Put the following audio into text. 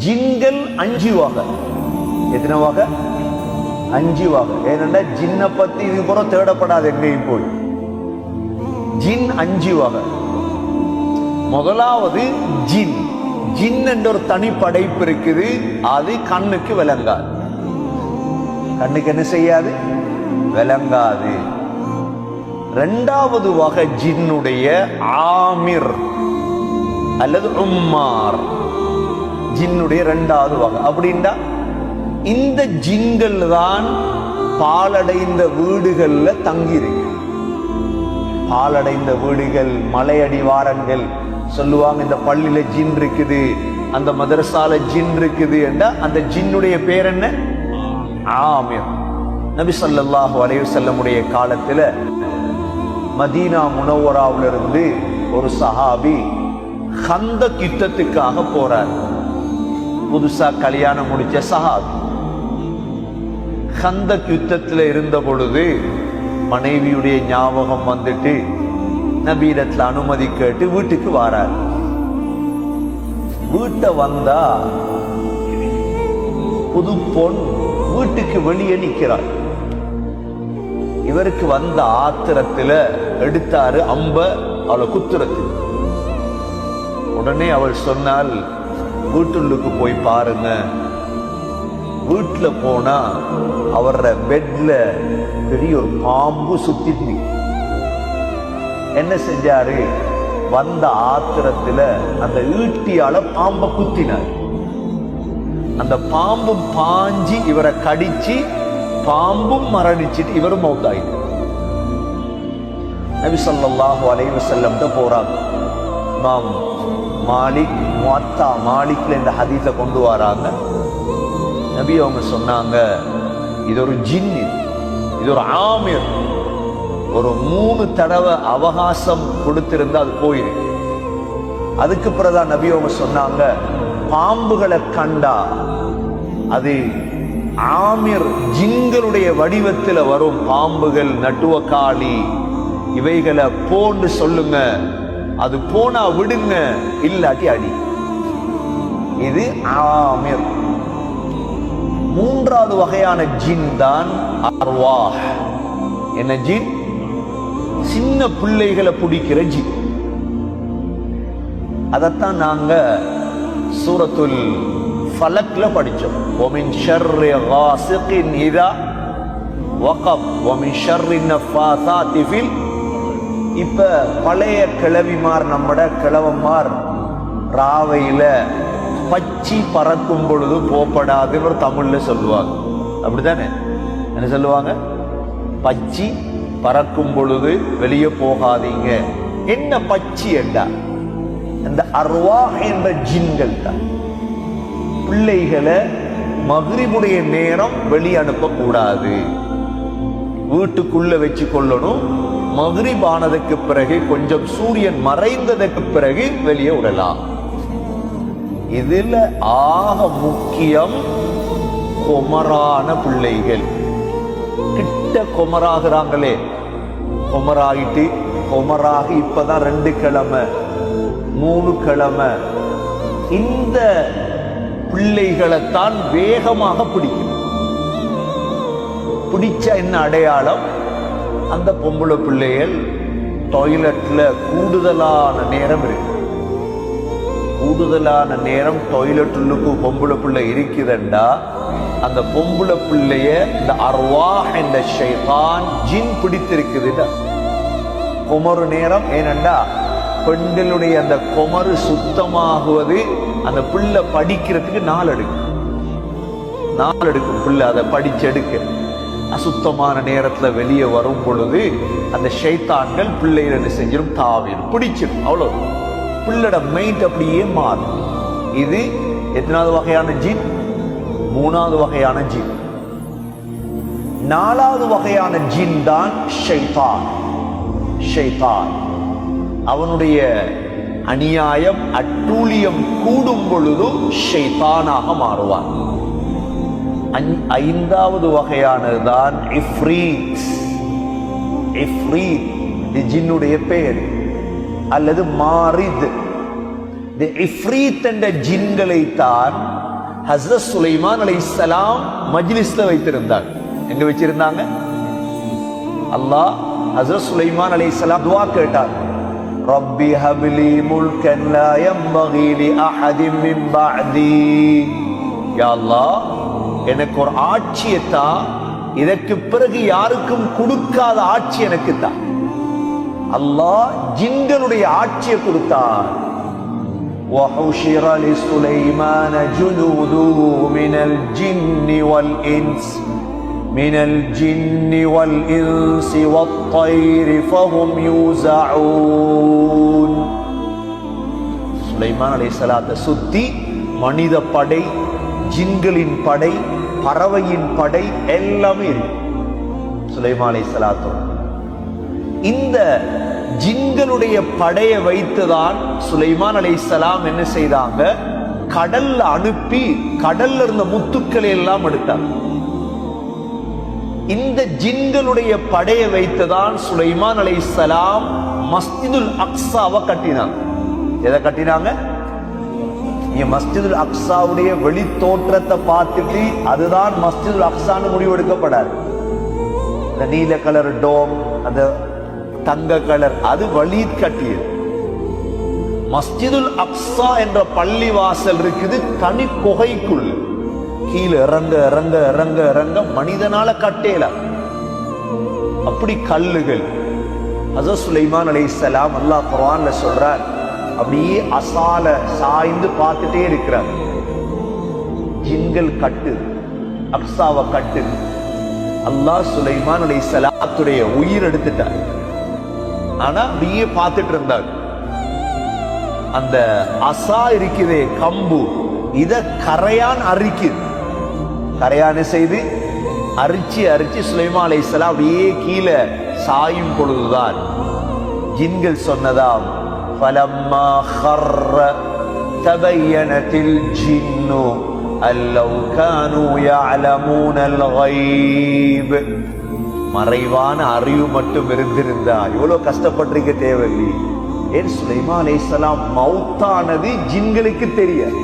ஜின்கள் 5 வகை. எத்தனை வகை? 5 வகை. ஏனென்றா ஜின்னை பத்தி இது கூட தேடப்படாது எங்கேயும் போய். ஜின் 5 வகை. முதலாவது ஜின். ஜின் என்ற ஒரு தனி படைப்பு இருக்குது. அது கண்ணுக்கு விளங்காது. கண்ணுக்கு என்ன செய்யாது? விளங்காது. இரண்டாவது வகை ஜின்னுடைய ஆமிர் அல்லது உம்மார். ஜின்னுடைய இரண்டாவது வகை. அப்படின்னா இந்த ஜின்கள் தான் பாலடைந்த வீடுகள்ல தங்கியிருக்கு. பாலடைந்த வீடுகள், மலையடிவாரங்கள் சொல்லுவாங்க. இந்த பள்ளியில ஜின் இருக்குது, அந்த மதரசால ஜின் இருக்குது என்ற அந்த ஜின்னுடைய பேர் என்ன? ஆமிர். நபி ஸல்லல்லாஹு அலைஹி வஸல்லமுடைய காலத்துல மதீனா முனவ்வராவிலிருந்து ஒரு சஹாபி கந்தக் யுத்தத்துக்காக போறார். புதுசா கல்யாணம் முடிச்ச சஹாபி. கந்தக் யுத்தத்துல இருந்த பொழுது மனைவியுடைய ஞாபகம் வந்துட்டு நபியிடத்துல அனுமதி கேட்டு வீட்டுக்கு வாரார். வீட்டை வந்தா புது பொன் வீட்டுக்கு வெளியே நிற்கிறார். இவருக்கு வந்த ஆத்திரத்துல எடுத்தாரு அம்ப அவளை குத்துறதுக்கு. உடனே அவள் சொன்னால், வீட்டுள்ளுக்கு போய் பாருங்க. வீட்டுல போனா அவர பெட்ல பெரிய ஒரு பாம்பு சுத்திட்டு. என்ன செஞ்சாரு? வந்த ஆத்திரத்துல அந்த ஈட்டியால பாம்பை குத்தினார். அந்த பாம்பும் பாஞ்சி இவரை கடிச்சு, பாம்பும் மரணிச்சிட்டு இவரும் மௌத்தாயிட்டு. நபி ஸல்லல்லாஹு அலைஹி வஸல்லம் போறாங்க. இமாம் மாலிக் முவத்தா மாலிக்ல இந்த ஹதீஸை கொண்டு வராங்க. நபி அவங்க சொன்னாங்க, இது ஒரு ஜின், இது ஒரு ஆமிர். ஒரு 3 தடவை அவகாசம் கொடுத்திருந்தா அது போயிருக்கு. அதுக்கு பிறகுதான் நபி அவங்க சொன்னாங்க, பாம்புகளை கண்டா அது ஆமிர் ஜின்களுடைய வடிவத்தில் வரும் பாம்புகள், நட்டுவக்காளி, இவைகளை போன்னு சொல்லுங்க. அது போனா விடுங்க, இல்லாட்டி அடி. இது ஆமிர். மூன்றாவது வகையான ஜின் தான் அர்வாஹ். என்ன ஜின்? சின்ன பிள்ளைகளை பிடிக்கிற ஜின். அதத்தான் நாங்க சூரத்துல் ஃபலக்ல படிச்சோம். வமின் ஷர்ரி காஸிகின் இதா வகப் வமின் ஷர்ரி நஃபாஸாத்தி ஃபில். இப்ப பழைய கிழவிமார், நம்மட கிழவன்மார் ராவையில பச்சி பறக்கும் பொழுது போப்படாதுன்னு ஒரு தமிழ்ல சொல்லுவாங்க. அப்படித்தானே? என்ன சொல்லுவாங்க? பச்சி பறக்கும் பொழுது வெளியே போகாதீங்க. என்ன பச்சி என்றா இந்த அர்வாஹ் என்ற ஜின்கள் தான். பிள்ளைகளை மக்ரிபுடைய நேரம் வெளியே அனுப்ப கூடாது, வீட்டுக்குள்ள வச்சு கொள்ளணும். மக்ரிப் ஆனதுக்கு பிறகு, கொஞ்சம் சூரியன் மறைந்ததற்கு பிறகு வெளியே விடலாம். இதுல ஆக முக்கியம் குமரான பிள்ளைகள். கிட்ட குமராகிறாங்களே, குமராகிட்டு குமராகி இப்பதான் 2 கிழமை 3 கிழமை, இந்த பிள்ளைகளைத்தான் வேகமாக பிடிக்கும். பிடிச்சா என்ன அடையாளம்? அந்த பொம்பளை பிள்ளைகள் டாய்லெட்ல கூடுதலான நேரம் இருக்கு. கூடுதலான நேரம் டாய்லெட்டுக்கு பொம்பளை பிள்ளை இருக்குதுண்டா, அந்த பொம்பளை பிள்ளைய இந்த அர்வாஹ் என்ற ஷைத்தான் ஜின் பிடித்திருக்குதுடா. குமரு நேரம். ஏனண்டா பெண்களுடைய அந்த குமரு சுத்தமாகுவது அந்த பிள்ளை படிக்கிறதுக்கு 4 எடுக்கும். பிள்ளை அதை படிச்செடுக்க அசுத்தமான நேரத்துல வெளியே வரும் பொழுது அந்த ஷைத்தான்கள் பிள்ளைகள் என்ன செஞ்சிடும்? தாவிடும், பிடிச்சிடும். அவ்வளவு பிள்ளோட மைண்ட் அப்படியே மாறும். இது எத்தனாவது வகையான ஜின்? 3வது வகையான ஜின். 4வது வகையான ஜின் தான் ஷைத்தான். ஷைத்தான் அவனுடைய அநியாயம், அட்டூழியம் கூடும் பொழுது ஷைத்தானாக மாறுவான். 5வது வகையானதுதான் இஃப்ரீத். இஃப்ரீத் ஜின்னுடைய பெயர், அல்லது மாரித். இந்த இஃப்ரீத் என்ற ஜின்களை தான் ஹஸ்ரத் சுலைமான் அலைஹிஸ்ஸலாம் மஜ்லிஸ்ல வைத்திருந்தார். எங்க வச்சிருந்தாங்க? அல்லாஹ் ஹஸ்ரத் சுலைமான் அலைஹிஸ்ஸலாம் துஆ கேட்டார். ரப்பி ஹப்லி முல்கன் லா யம்பகி லி அஹதின் மின் பஅதி. யா அல்லாஹ், எனக்கு ஒரு ஆட்சியை தா, இதற்கு பிறகு யாருக்கும் கொடுக்காத ஆட்சி எனக்கு தா. அல்லாஹ் ஜின்களுடைய ஆட்சியை கொடுத்தார். وحشر لسليمان جنوده من الجن والإنس والطير فهم يوزعون. சுலைமான் அலைஹிஸ்ஸலாத்தை சுத்தி மனித படை, ஜின்களின் படை, பறவையின் படை எல்லாமே இருக்கு சுலைமான் அலைஹிஸ்ஸலாத்தோட. இந்த ஜின்களுடைய படையை வைத்துதான் சுலைமான் அலைஹிஸ்ஸலாம் என்ன செய்தாங்க? கடல்ல அனுப்பி கடல்ல இருந்த முத்துக்களை எல்லாம் எடுத்தாங்க. இந்த ஜின்களுடைய படையை வைத்துதான் சுலைமான் அலைஹிஸ்ஸலாம் மஸ்ஜிதுல் அக்ஸாவை கட்டினாங்க. எதை கட்டினாங்க? மஸ்ஜிதுல் அக்ஸாவுடைய வெளி தோற்றத்தை பார்த்துட்டு அதுதான் மஸ்ஜிதுல் அக்ஸான்னு முடிவெடுக்கப்படாது. அந்த நீல கலர் டோம், அந்த தங்க கலர், அது வலீத் கட்டியது. மஸ்ஜிதுல் அக்ஸா என்ற பள்ளி வாசல் இருக்குது தனி குகைக்குள். கீழே இறங்க இறங்க இறங்க இறங்க மனிதனால கட்டேல அப்படி கல்லுகள். ஹஜ்ரத் சுலைமான் அலைஹிஸ்ஸலாம் அல்லாஹ் குர்ஆன்ல சொல்றார், அப்படியே அசால சாய்ந்து பார்த்துட்டே இருக்கிறார். ஜின்கள் கட்டு, அக்ஸாவை கட்டு. அல்லாஹ் சுலைமான் அலைஹிஸ்ஸலாத்துடைய உயிர் எடுத்துட்டார். ஆனா அப்படியே பார்த்துட்டு இருந்தார். அந்த அசா இருக்குதே, கம்பு, இத கரையான் அரிக்குது. கரையான செய்து அரிச்சு அரிச்சு சுலைமான் அலைஹிஸ்ஸலாம் அப்படியே கீழே சாயும் பொழுதுதான் ஜின்கள் சொன்னதாம், ஃபலம்மா ஹர்ர தபையனத்தில் ஜின்னு அல்லவ் கானூ யஅலமூனல் கைப். மறைவான அறிவு மட்டும் இருந்திருந்தா எவ்வளவு கஷ்டப்பட்டிருக்க தேவையில்லை. ஏன் சுலைமான் அலைஹிஸ்ஸலாம் மௌத்தானது ஜின்களுக்கு தெரியாது.